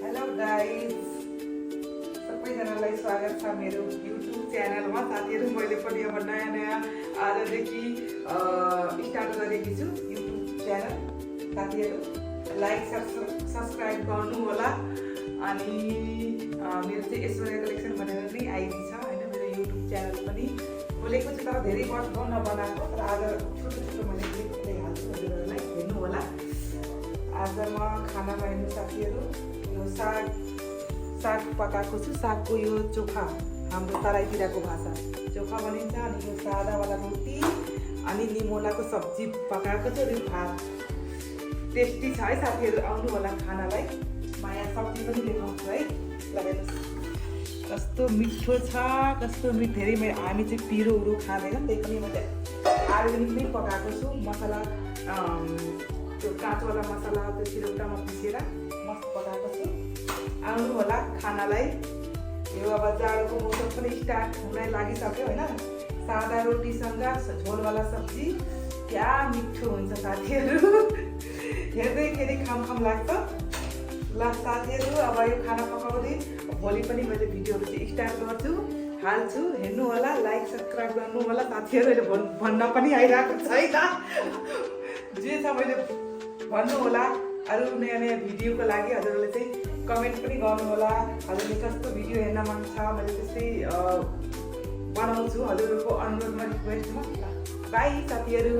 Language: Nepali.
हेलो गाइस, सबैजनालाई स्वागत छ मेरो युट्युब च्यानलमा। साथीहरू, मैले पनि अब नयाँ आजदेखि स्टार्ट गरेकी छु युट्युब च्यानल। साथीहरू लाइक सब्सक्राइब गर्नु होला। अनि मेरो चाहिँ ऐश्वर्या कलेक्सन भनेर नै आइडी छ हैन, मेरो युट्युब च्यानल पनि खोलेको छु, तर धेरै वर्ष भयो नबनाएको। तर आज छोटो मैले क्लिप हाल्छु, हजुरहरूलाई हेर्नु होला। आज म खानामा हेर्नु साथीहरू, यो साग पकाएको छु। सागको यो चोखा, हाम्रो तराईतिरको भाषा चोखा भनिन्छ। अनि यो सादावाला रोटी अनि निमोलाको सब्जी पकाएको छु। यो भात टेस्टी छ है साथीहरू, आउनु होला खानालाई। माया सब्जी पनि देखाउँछु है, हेर्नुहोस् कस्तो मिठो छ, कस्तो मिठो। धेरै हामी चाहिँ पिरोहरू खाँदैनौँ, त्यही पनि मैले अर्ग्यानिक नै पकाएको छु। मसला त्यो काँचवाला मसला त्यो सिलौटामा पिसेर मस्त पकाएको छु। आउनु होला खानालाई। यो अब जाडोको मौसम पनि स्टार्ट हुन लागिसक्यो होइन। सादा रोटीसँग झोलवाला सब्जी क्या मिठो हुन्छ साथीहरू, हेर्दैखेरि खाम लाग्छ। ल साथीहरू, अब यो खाना पकाउँदै भोलि पनि मैले भिडियोहरू चाहिँ स्टार्ट गर्छु, हाल्छु, हेर्नु होला। लाइक सब्सक्राइब गर्नु होला साथीहरू। अहिले भन्न पनि आइरहेको छैन, जे छ मैले भन्नु होला। अरू नयाँ भिडियोको लागि हजुरहरूले चाहिँ कमेन्ट पनि गर्नु होला। हजुरले कस्तो भिडियो हेर्न मन छ, मैले त्यस्तै बनाउँछु हजुरहरूको अनुरोधमा, रिक्वेस्टमा। बाई साथीहरू।